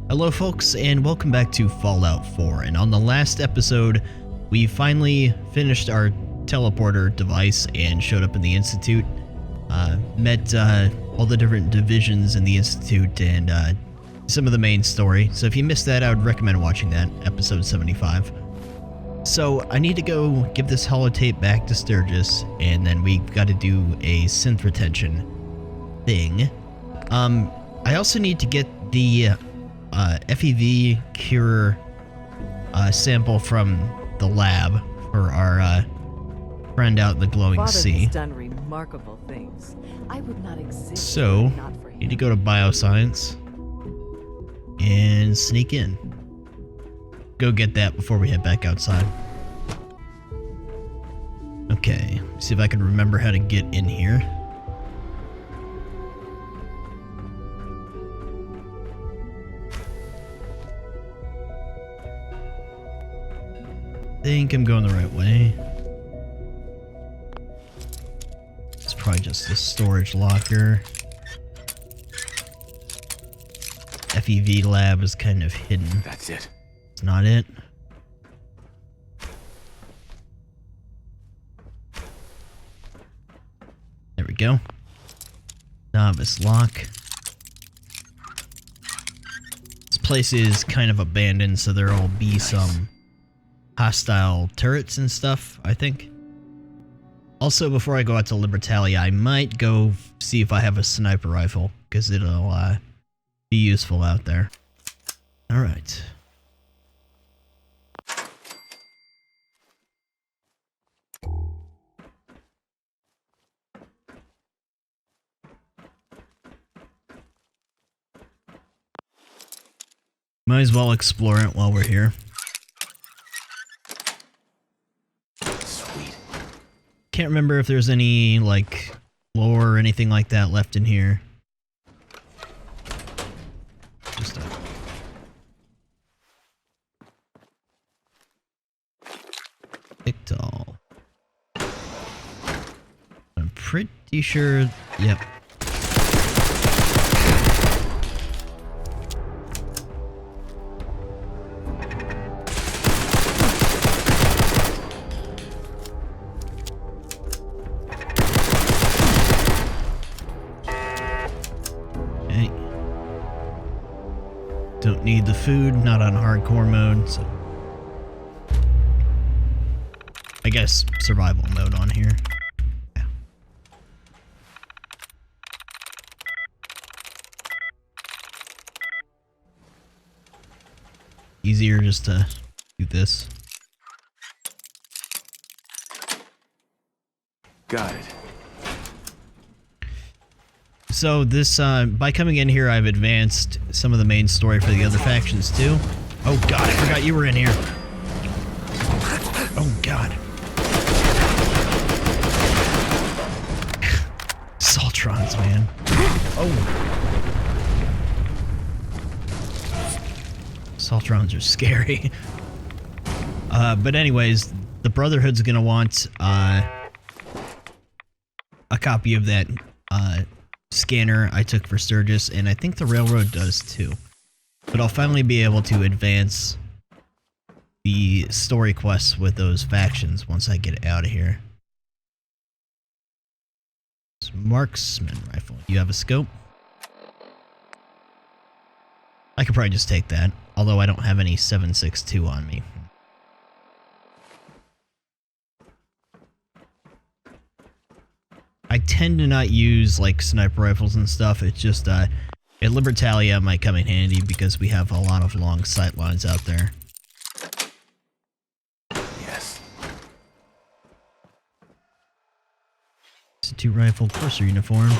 Hello folks, and welcome back to Fallout 4, and on the last episode, we finally finished our teleporter device and showed up in the Institute, met all the different divisions in the Institute and some of the main story. So if you missed that, I would recommend watching that, episode 75. So I need to go give this holotape back to Sturgis, and then we've got to do a synth retention thing. I also need to get the FEV cure sample from the lab for our friend out in the glowing Father sea. has done remarkable things. I would not exist So, were it not for him. need to go to bioscience and sneak in. Go get that before we head back outside. Okay, see if I can remember how to get in here. I think I'm going the right way. It's probably just the storage locker. FEV Lab is kind of hidden. That's it. It's not it. There we go. Novice lock. This place is kind of abandoned, so there'll be some hostile turrets and stuff, I think. Also, before I go out to Libertalia, I might go see if I have a sniper rifle, because it'll be useful out there. Alright. Might as well explore it while we're here. Sweet. Can't remember if there's any, like, lore or anything like that left in here. Just a... Pictol. I'm pretty sure... Yep. Don't need the food, not on hardcore mode, so... I guess survival mode on here. Yeah. Easier just to do this. Got it. So this, by coming in here, I've advanced some of the main story for the other factions too. Oh god, I forgot you were in here. Oh god. Saltrons, man. Oh. Saltrons are scary. But anyways, the Brotherhood's gonna want, a copy of that, scanner I took for Sturgis, and I think the railroad does too. But I'll finally be able to advance the story quests with those factions once I get out of here. It's marksman rifle. You have a scope? I could probably just take that, although I don't have any 7.62 on me. I tend to not use, like, sniper rifles and stuff. It's just, at Libertalia might come in handy because we have a lot of long sight lines out there. Yes. Institute rifle, courser uniform.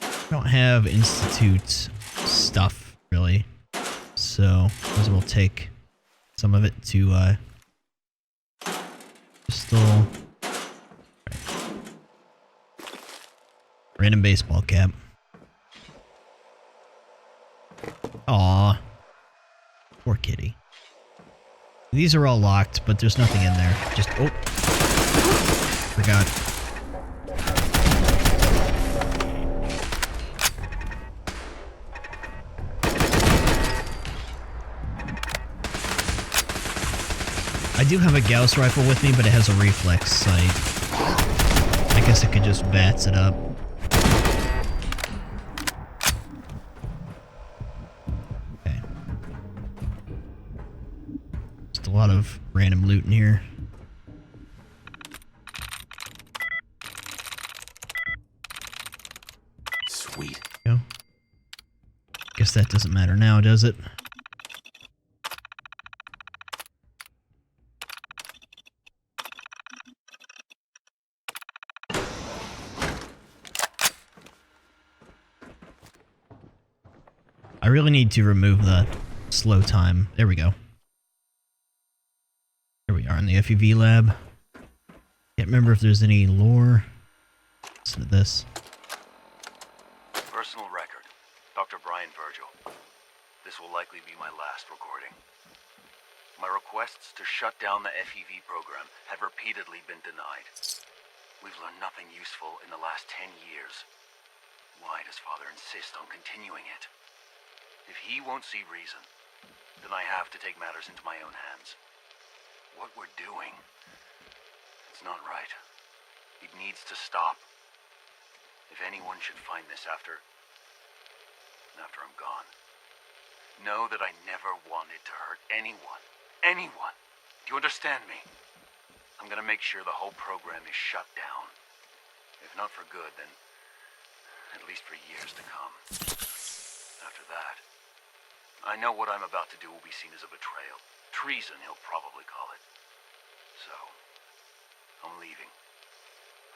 I don't have Institute stuff, really. So, might as well take some of it to, pistol. Random baseball cap. Aw. Poor kitty. These are all locked, but there's nothing in there. Just, oh. Forgot. I do have a Gauss rifle with me, but it has a reflex sight. I guess it could just bats it up. Okay. Just a lot of random loot in here. Sweet. Go. Guess that doesn't matter now, does it? I really need to remove the slow time. There we go. Here we are in the FEV Lab. Can't remember if there's any lore. Listen to this. Personal record. Dr. Brian Virgil. This will likely be my last recording. My requests to shut down the FEV program have repeatedly been denied. We've learned nothing useful in the last 10 years. Why does Father insist on continuing it? If he won't see reason, then I have to take matters into my own hands. What we're doing, it's not right. It needs to stop. If anyone should find this after I'm gone, know that I never wanted to hurt anyone. Anyone! Do you understand me? I'm gonna make sure the whole program is shut down. If not for good, then at least for years to come. After that, I know what I'm about to do will be seen as a betrayal. Treason, he'll probably call it. So, I'm leaving.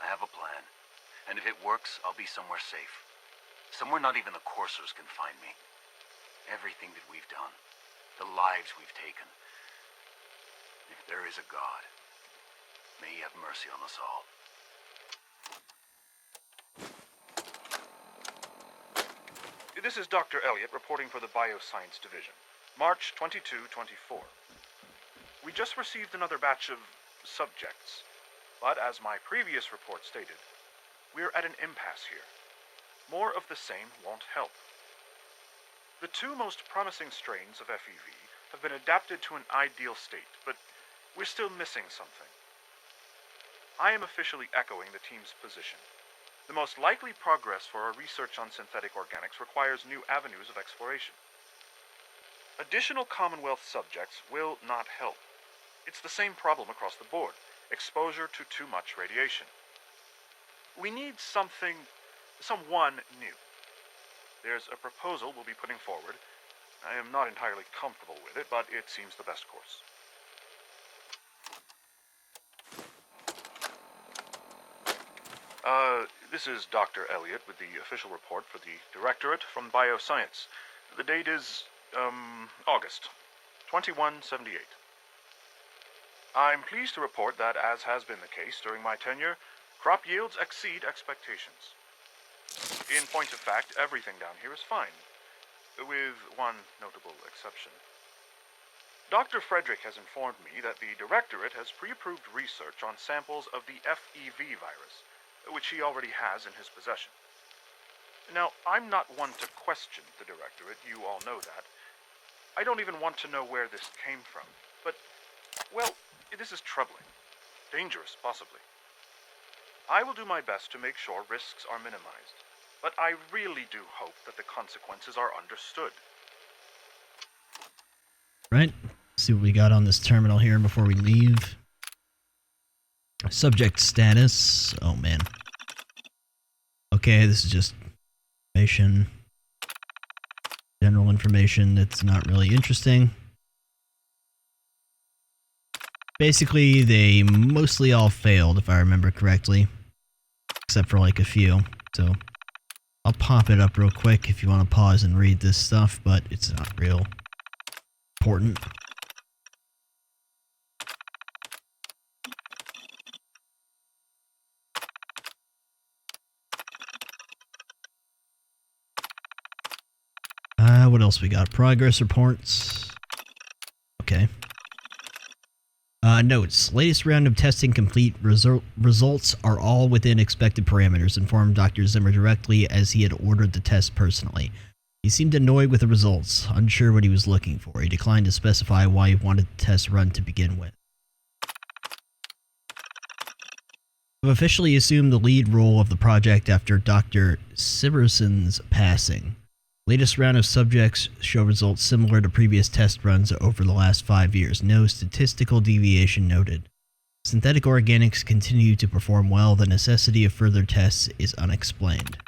I have a plan, and if it works, I'll be somewhere safe. Somewhere not even the coursers can find me. Everything that we've done, the lives we've taken. If there is a God, may he have mercy on us all. This is Dr. Elliot reporting for the Bioscience Division. March 22-24. We just received another batch of subjects, but as my previous report stated, we're at an impasse here. More of the same won't help. The two most promising strains of FEV have been adapted to an ideal state, but we're still missing something. I am officially echoing the team's position. The most likely progress for our research on synthetic organics requires new avenues of exploration. Additional Commonwealth subjects will not help. It's the same problem across the board: exposure to too much radiation. We need someone new. There's a proposal we'll be putting forward. I am not entirely comfortable with it, but it seems the best course. This is Dr. Elliot with the official report for the Directorate from Bioscience. The date is, August 2178. I'm pleased to report that, as has been the case during my tenure, crop yields exceed expectations. In point of fact, everything down here is fine, with one notable exception. Dr. Frederick has informed me that the Directorate has pre-approved research on samples of the FEV virus, which he already has in his possession. Now, I'm not one to question the Directorate, you all know that. I don't even want to know where this came from, but, well, this is troubling. Dangerous, possibly. I will do my best to make sure risks are minimized, but I really do hope that the consequences are understood. Right. See what we got on this terminal here before we leave. Subject status. Oh man. Okay, this is just information. General information that's not really interesting. Basically, they mostly all failed, if I remember correctly. Except for like a few. So, I'll pop it up real quick if you want to pause and read this stuff, but it's not real important. What else we got? Progress reports. Okay. Notes. Latest round of testing complete. Results are all within expected parameters. Informed Dr. Zimmer directly, as he had ordered the test personally. He seemed annoyed with the results, unsure what he was looking for. He declined to specify why he wanted the test run to begin with. I've officially assumed the lead role of the project after Dr. Siverson's passing. Latest round of subjects show results similar to previous test runs over the last 5 years. No statistical deviation noted. Synthetic organics continue to perform well. The necessity of further tests is unexplained.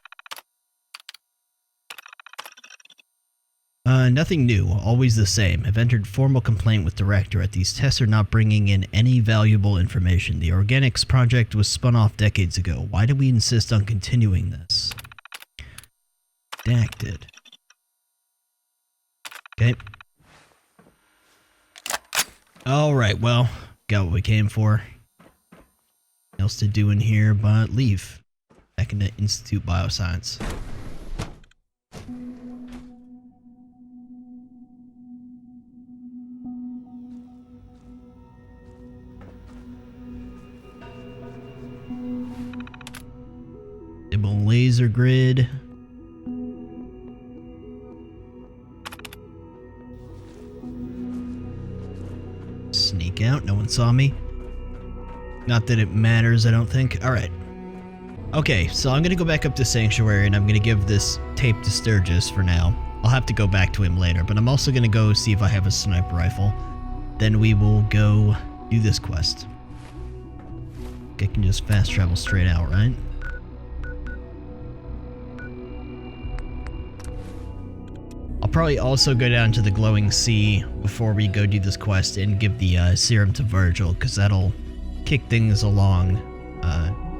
Nothing new, always the same. I've entered formal complaint with Directorate. These tests are not bringing in any valuable information. The organics project was spun off decades ago. Why do we insist on continuing this? Redacted. Okay. Alright, well, got what we came for. Nothing else to do in here but leave. Back into Institute Bioscience. Laser grid. Sneak out, no one saw me. Not that it matters, I don't think. Alright. Okay, so I'm gonna go back up to Sanctuary and I'm gonna give this tape to Sturgis for now. I'll have to go back to him later, but I'm also gonna go see if I have a sniper rifle. Then we will go do this quest. I can just fast travel straight out, right? I'll probably also go down to the glowing sea before we go do this quest and give the serum to Virgil, because that'll kick things along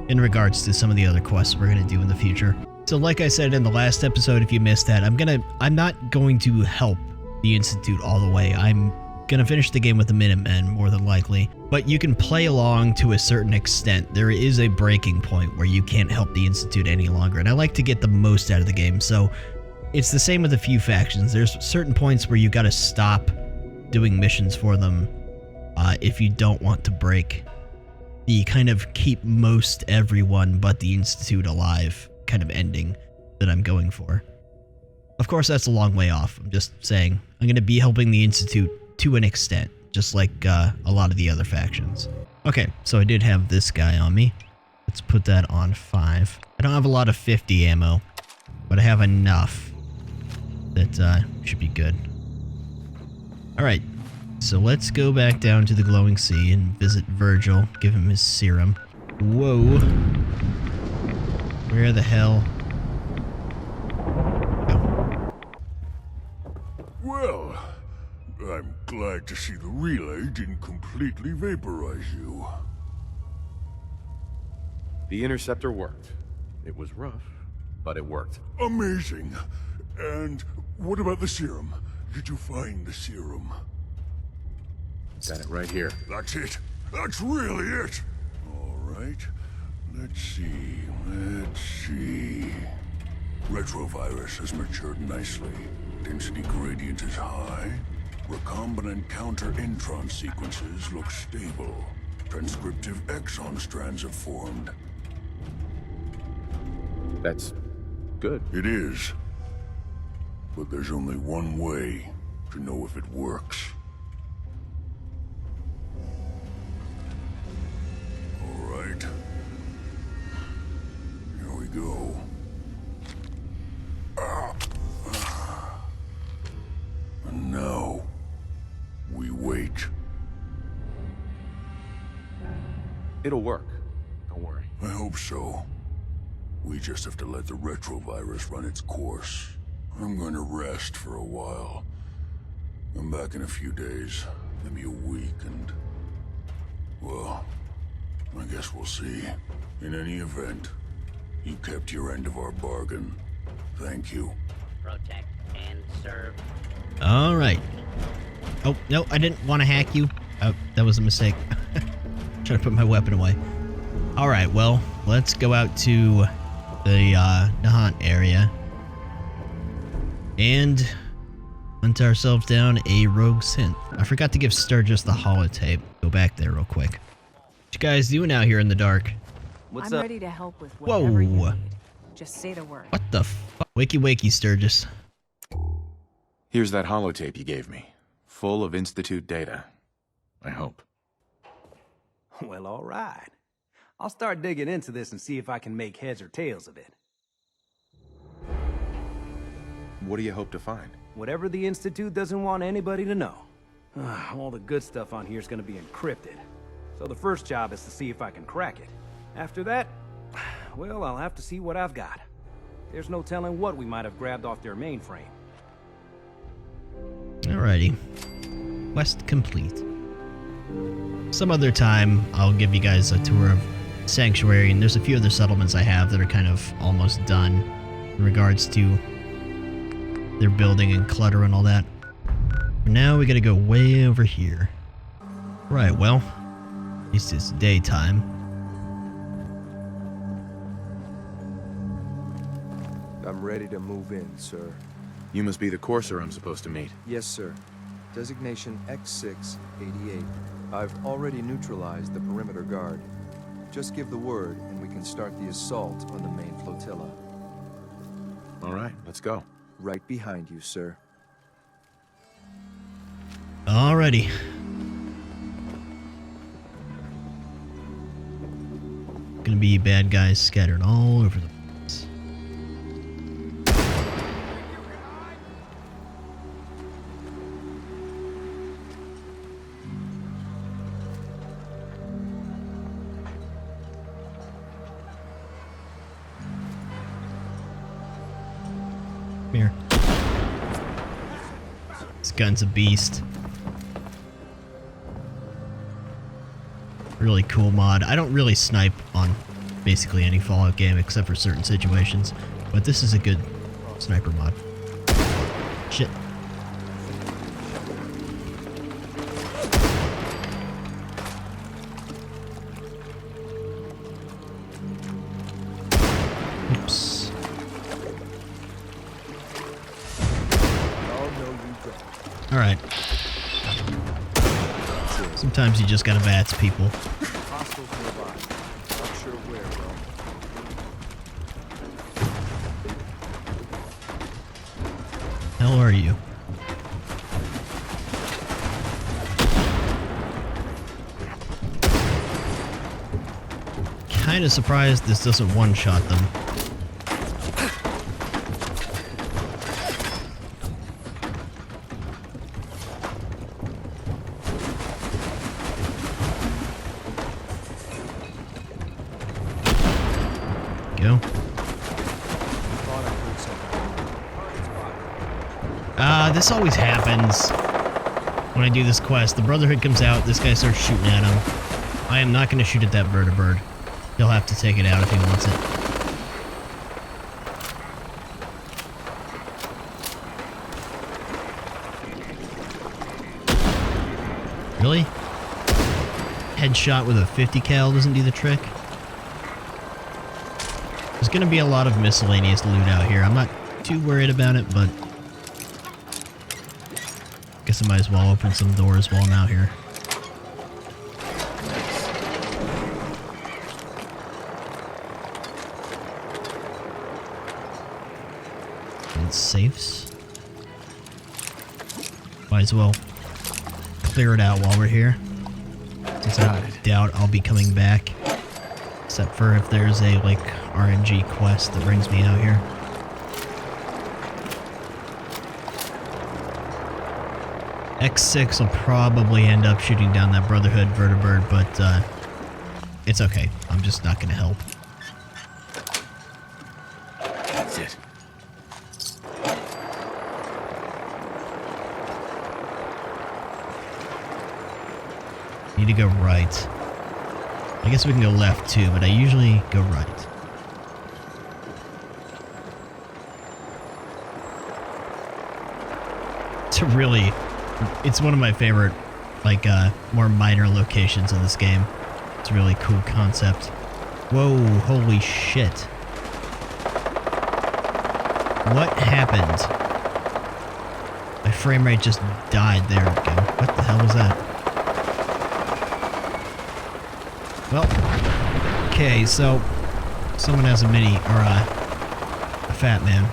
in regards to some of the other quests we're going to do in the future. So like I said in the last episode, if you missed that, I'm not going to help the Institute all the way. I'm going to finish the game with the Minutemen, more than likely. But you can play along to a certain extent. There is a breaking point where you can't help the Institute any longer, and I like to get the most out of the game, so it's the same with a few factions. There's certain points where you gotta stop doing missions for them if you don't want to break the kind of keep most everyone but the Institute alive kind of ending that I'm going for. Of course, that's a long way off. I'm just saying I'm gonna be helping the Institute to an extent, just like a lot of the other factions. Okay, so I did have this guy on me. Let's put that on 5. I don't have a lot of 50 ammo, but I have enough that should be good. Alright, so let's go back down to the glowing sea and visit Virgil, give him his serum. Whoa. Where the hell? Oh. Well, I'm glad to see the relay didn't completely vaporize you. The interceptor worked. It was rough, but it worked. Amazing. And what about the serum? Did you find the serum? Got it right here. That's it. That's really it. All right. Let's see. Retrovirus has matured nicely. Density gradient is high. Recombinant counter-intron sequences look stable. Transcriptive exon strands have formed. That's good. It is. But there's only one way to know if it works. All right. Here we go. And now, we wait. It'll work. Don't worry. I hope so. We just have to let the retrovirus run its course. I'm going to rest for a while. I'm back in a few days, maybe a week, and... well, I guess we'll see. In any event, you kept your end of our bargain. Thank you. Protect and serve. Alright. Oh, no, I didn't want to hack you. Oh, that was a mistake. Trying to put my weapon away. Alright, well, let's go out to the Nahant area and hunt ourselves down a rogue synth. I forgot to give Sturgis the holotape. Go back there real quick. What you guys doing out here in the dark? I'm ready to help with whatever you need. Just say the word. What the fuck? Wakey wakey, Sturgis. Here's that holotape you gave me. Full of Institute data. I hope. Well, all right. I'll start digging into this and see if I can make heads or tails of it. What do you hope to find? Whatever the Institute doesn't want anybody to know. All the good stuff on here is gonna be encrypted. So the first job is to see if I can crack it. After that, well, I'll have to see what I've got. There's no telling what we might have grabbed off their mainframe. Alrighty. Quest complete. Some other time, I'll give you guys a tour of Sanctuary, and there's a few other settlements I have that are kind of almost done in regards to their building and clutter and all that. For now, we gotta go way over here. Right, well, at least it's daytime. I'm ready to move in, sir. You must be the courser I'm supposed to meet. Yes, sir. Designation X688. I've already neutralized the perimeter guard. Just give the word, and we can start the assault on the main flotilla. All right, let's go. Right behind you, sir. Alrighty. Gonna be bad guys scattered all over the place. Come here. This gun's a beast. Really cool mod. I don't really snipe on basically any Fallout game except for certain situations, but this is a good sniper mod. Shit. Oops. Alright. Sometimes you just gotta bats people. Hostiles nearby. Not sure where, though. Hell are you? Kinda surprised this doesn't one-shot them. Go. This always happens when I do this quest. The Brotherhood comes out, this guy starts shooting at him. I am not going to shoot at that vertibird. He'll have to take it out if he wants it. Really? Headshot with a 50 cal doesn't do the trick? There's going to be a lot of miscellaneous loot out here. I'm not too worried about it, but guess I might as well open some doors while I'm out here. And safes. Might as well clear it out while we're here, since I doubt I'll be coming back, except for if there's a like RNG quest that brings me out here. X6 will probably end up shooting down that Brotherhood vertibird, but it's okay. I'm just not gonna help. That's it. Need to go right. I guess we can go left too, but I usually go right. It's one of my favorite, like, more minor locations in this game. It's a really cool concept. Whoa, holy shit. What happened? My frame rate just died. There we go. What the hell was that? Well, okay, so someone has a mini, or a fat man.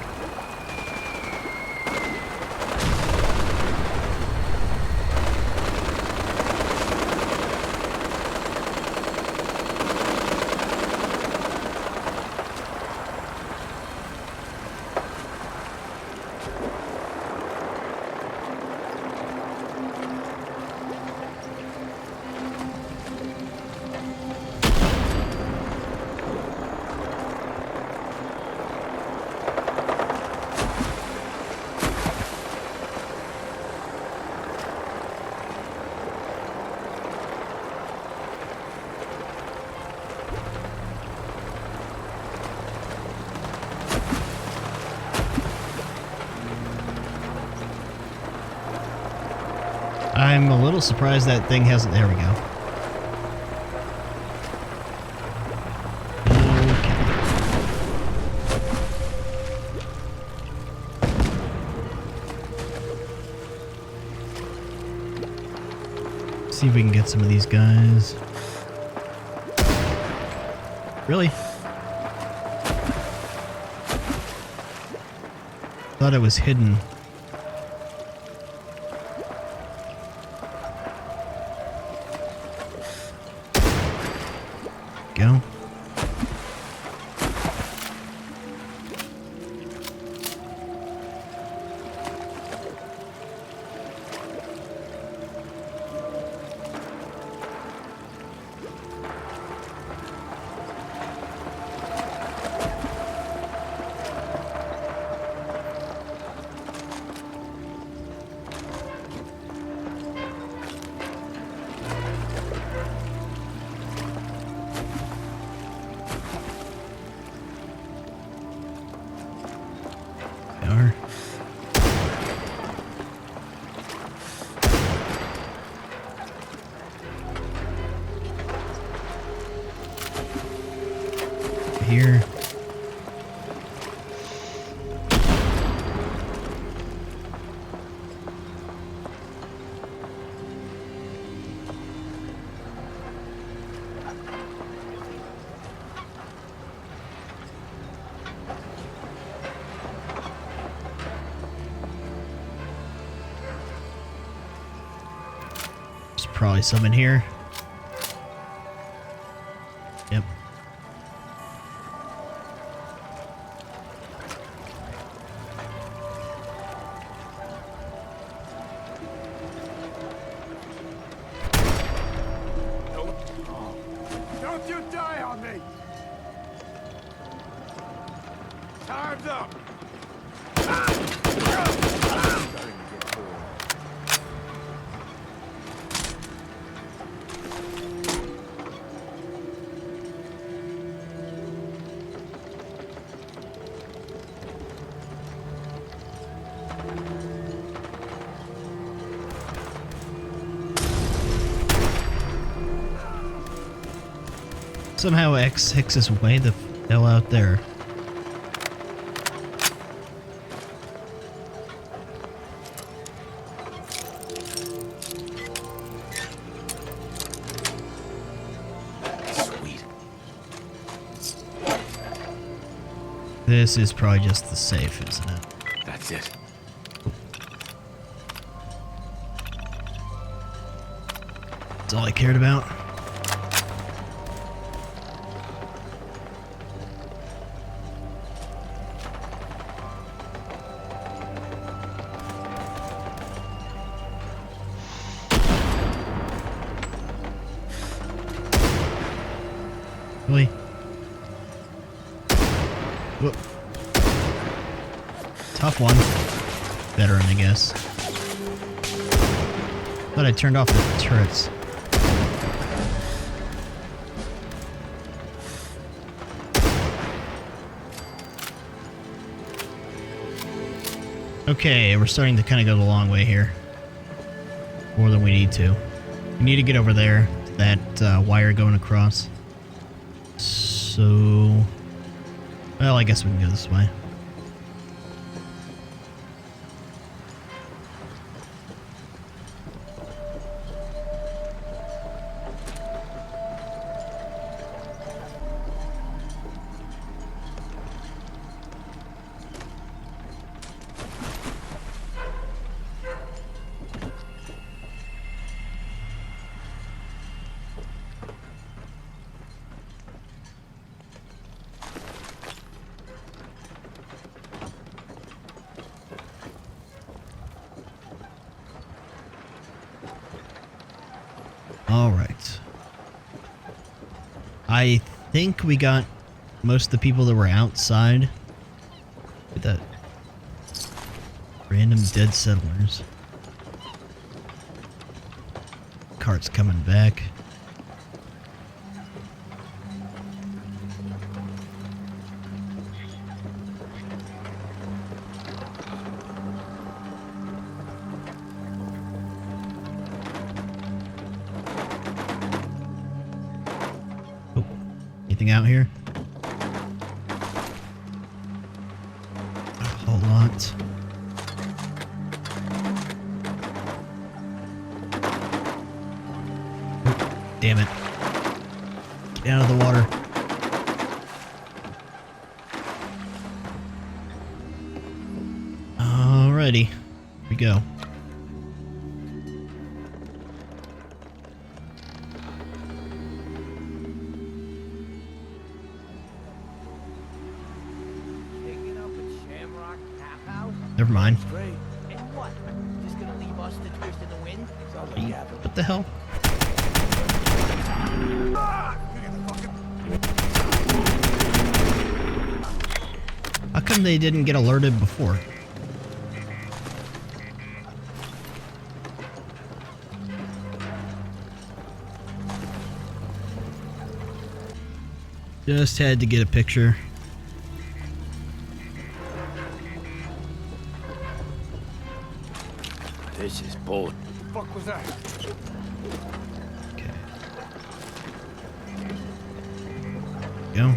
I'm a little surprised that thing hasn't... There we go. Okay. See if we can get some of these guys. Really? Thought it was hidden. Go. Are. Here. There's probably some in here. Yep. Don't you die on me! Time's up! Somehow X hicks us way the hell out there. Sweet. This is probably just the safe, isn't it? That's it. That's all I cared about. Really? Whoop. Tough one. Veteran, I guess. Thought I turned off the turrets. Okay, we're starting to kind of go the long way here. More than we need to. We need to get over there. That wire going across. So... Well, I guess we can go this way. Alright. I think we got most of the people that were outside. Look at that. Random dead settlers. Cart's coming back. Anything out here? A whole lot. Oh, damn it. Get out of the water. Alrighty. Here we go. Never mind. And what? Just gonna leave us to twist in the wind? What the hell? How come they didn't get alerted before? Just had to get a picture. This is bull. Fuck was that? Okay. Go.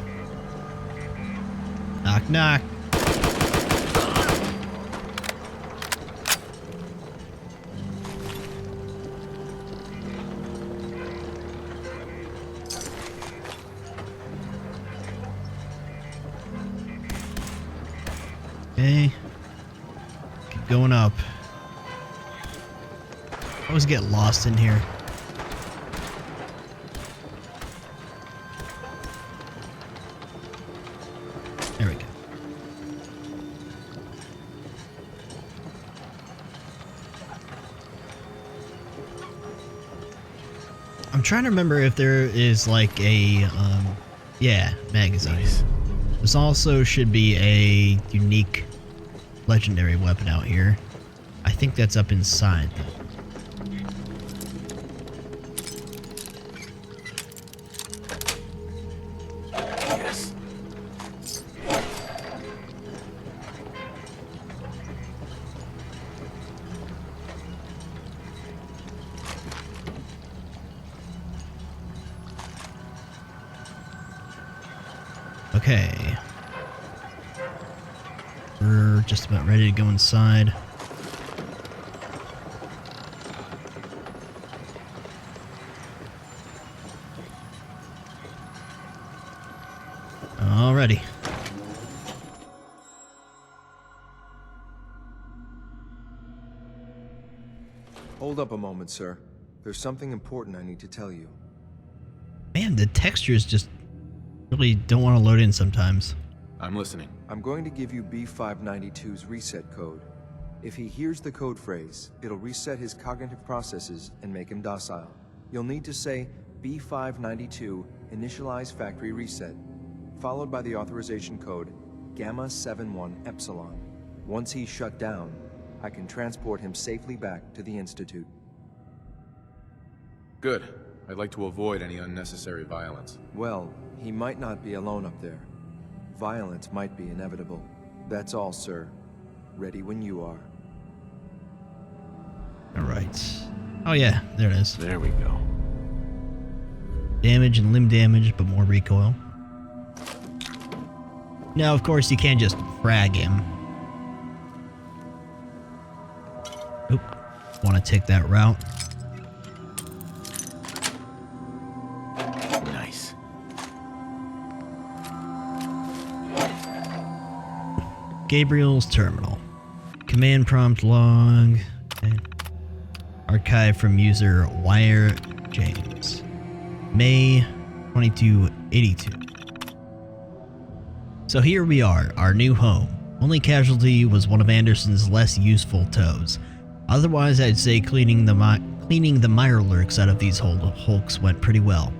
Knock, knock. Okay. Keep going up. I always get lost in here. There we go. I'm trying to remember if there is like a, yeah, magazine. Nice. This also should be a unique legendary weapon out here. I think that's up inside though. Yes. Okay. We're just about ready to go inside. Alrighty. Hold up a moment, sir. There's something important I need to tell you. Man, the textures just really don't want to load in sometimes. I'm listening. I'm going to give you B592's reset code. If he hears the code phrase, it'll reset his cognitive processes and make him docile. You'll need to say B592 initialize factory reset, followed by the authorization code Gamma 71 Epsilon. Once he's shut down, I can transport him safely back to the Institute. Good. I'd like to avoid any unnecessary violence. Well, he might not be alone up there. Violence might be inevitable. That's all, sir. Ready when you are. Alright. Oh yeah, there it is. There we go. Damage and limb damage, but more recoil. Now, of course, you can't just frag him. Oop. Want to take that route. Nice. Gabriel's terminal. Command prompt log. Okay. Archive from user Wire James. May 2282. So here we are, our new home. Only casualty was one of Anderson's less useful toes. Otherwise, I'd say cleaning the mirelurks out of these hulks went pretty well.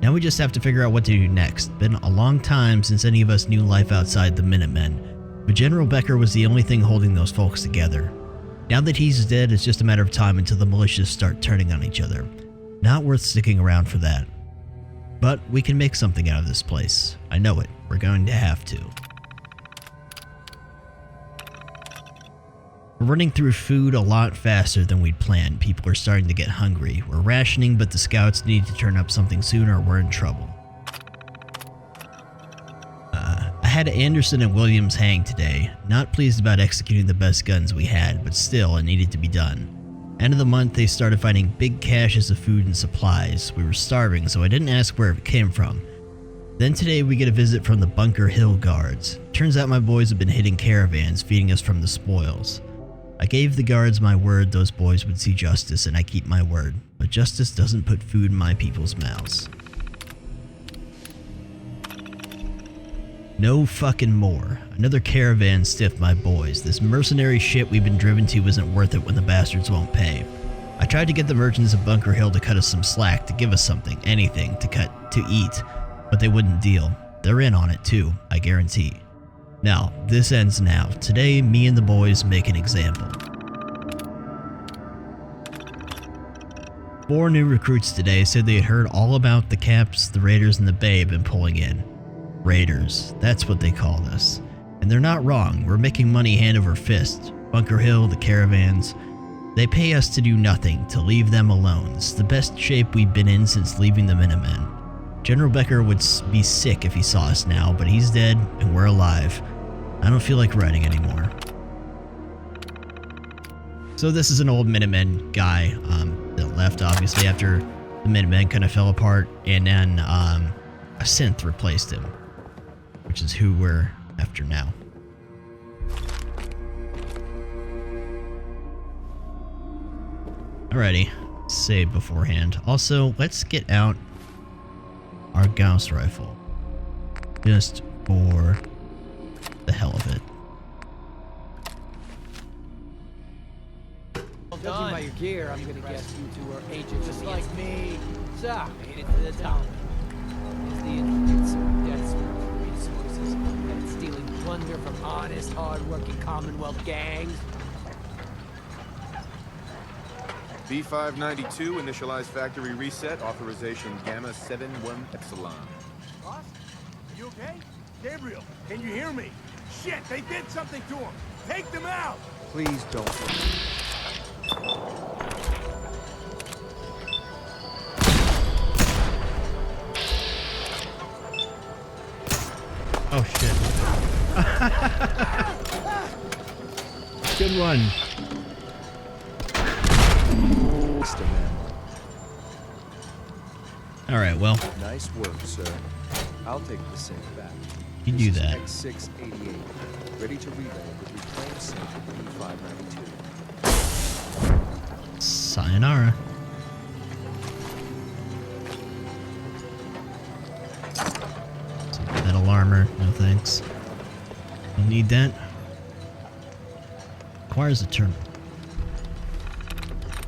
Now we just have to figure out what to do next. Been a long time since any of us knew life outside the Minutemen, but General Becker was the only thing holding those folks together. Now that he's dead, it's just a matter of time until the militias start turning on each other. Not worth sticking around for that. But we can make something out of this place. I know it. We're going to have to. We're running through food a lot faster than we'd planned. People are starting to get hungry. We're rationing, but the scouts need to turn up something soon or we're in trouble. had Anderson and Williams hang today. Not pleased about executing the best guns we had, but still, it needed to be done. End of the month, they started finding big caches of food and supplies. We were starving, so I didn't ask where it came from. Then today, we get a visit from the Bunker Hill guards. Turns out my boys have been hitting caravans, feeding us from the spoils. I gave the guards my word those boys would see justice, and I keep my word. But justice doesn't put food in my people's mouths. No fucking more. Another caravan stiffed my boys. This mercenary shit we've been driven to isn't worth it when the bastards won't pay. I tried to get the merchants of Bunker Hill to cut us some slack, to give us something, anything, to eat, but they wouldn't deal. They're in on it too, I guarantee. Now, this ends now. Today, me and the boys make an example. 4 new recruits today said they had heard all about the Caps, the Raiders, and the Bay have been pulling in. Raiders, that's what they call us. And they're not wrong, we're making money hand over fist. Bunker Hill, the caravans, they pay us to do nothing, to leave them alone. It's the best shape we've been in since leaving the Minutemen. General Becker would be sick if he saw us now, but he's dead and we're alive. I don't feel like writing anymore. So this is an old Minutemen guy that left obviously after the Minutemen kind of fell apart, and then a Synth replaced him, which is who we're after now. Alrighty, save beforehand. Also, let's get out our Gauss rifle, just for the hell of it. Judging by your gear, I'm gonna guess you two are agents just like me. So, made it to the top. Is the introducer of desperate resources and stealing plunder from honest, hard-working Commonwealth gangs. B592, initialize factory reset, authorization Gamma 71 Epsilon. Boss, you okay? Gabriel, can you hear me? Shit, they did something to him. Take them out. Please don't. Oh shit. Good one. Alright, well. Nice work, sir. I'll take the synth back. You do that. X688, ready to reload with reclaimed synth at B592. Sayonara. Some metal armor, no thanks. Don't need that. Requires a terminal.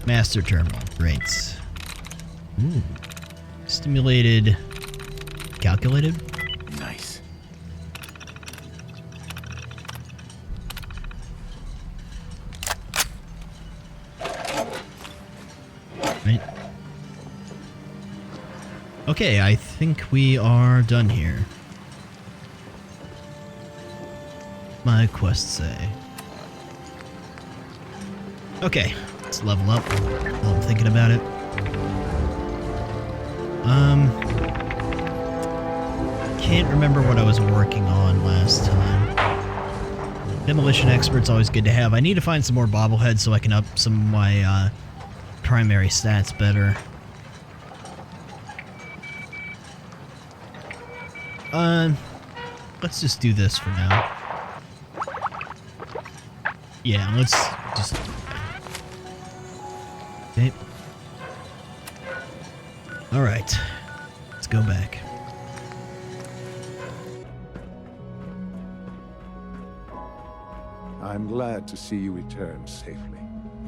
Master terminal, great. Ooh. Stimulated. Calculated? Nice. Right. Okay, I think we are done here. My quest say. Okay, let's level up while I'm thinking about it. Can't remember what I was working on last time. Demolition expert's always good to have. I need to find some more bobbleheads so I can up some of my primary stats better. Let's just do this for now. Yeah, let's just... Okay. Alright. Let's go back. I'm glad to see you return safely.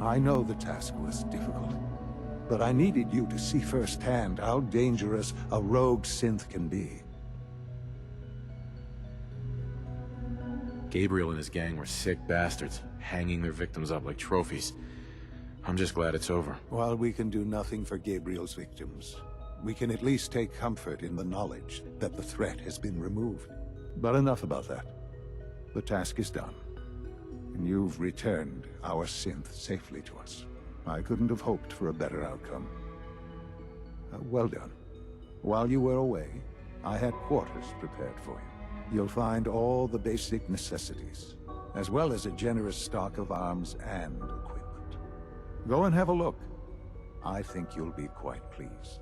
I know the task was difficult, but I needed you to see firsthand how dangerous a rogue synth can be. Gabriel and his gang were sick bastards, hanging their victims up like trophies. I'm just glad it's over. While we can do nothing for Gabriel's victims, we can at least take comfort in the knowledge that the threat has been removed. But enough about that. The task is done, and you've returned our synth safely to us. I couldn't have hoped for a better outcome. Well done. While you were away, I had quarters prepared for you. You'll find all the basic necessities, as well as a generous stock of arms and equipment. Go and have a look. I think you'll be quite pleased.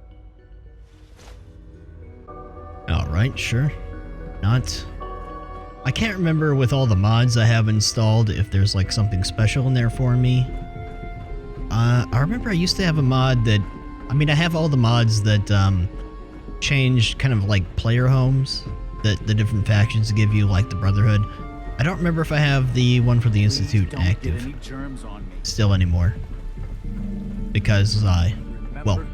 Alright, sure. Not. I can't remember with all the mods I have installed if there's like something special in there for me. I remember I used to have a mod that, I mean, I have all the mods that change kind of like player homes that the different factions give you, like the Brotherhood. I don't remember if I have the one for the Institute active still anymore. Because well,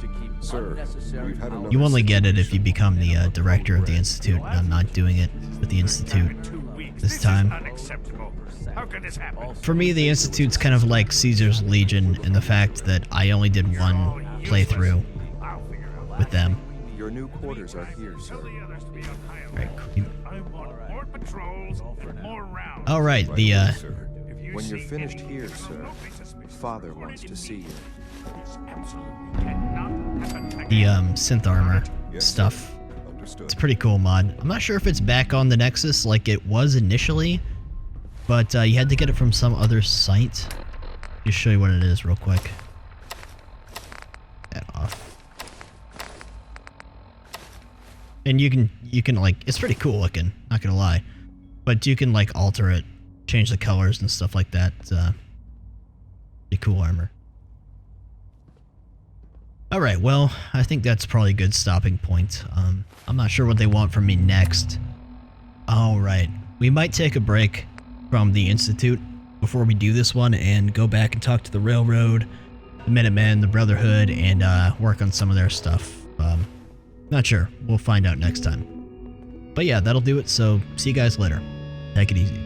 Sir, we've had enough. you only get it if you become the director of the Institute, and I'm not doing it with the Institute this time. How can this happen? For me, the Institute's kind of like Caesar's Legion in the fact that I only did one playthrough with them. Your new quarters are here, sir. Right, I want more patrols, more rounds. alright, the When you're finished here, sir, Father wants to see you. synth armor stuff. It's a pretty cool mod. I'm not sure if it's back on the Nexus like it was initially, but you had to get it from some other site. Just show you what it is real quick. That off. And you can like, it's pretty cool looking, not gonna lie. But you can like alter it, change the colors and stuff like that. Pretty cool armor. Alright, well, I think that's probably a good stopping point. I'm not sure what they want from me next. Alright, we might take a break from the Institute before we do this one and go back and talk to the Railroad, the Minutemen, the Brotherhood, and work on some of their stuff. Not sure. We'll find out next time. But yeah, that'll do it, so see you guys later. Take it easy.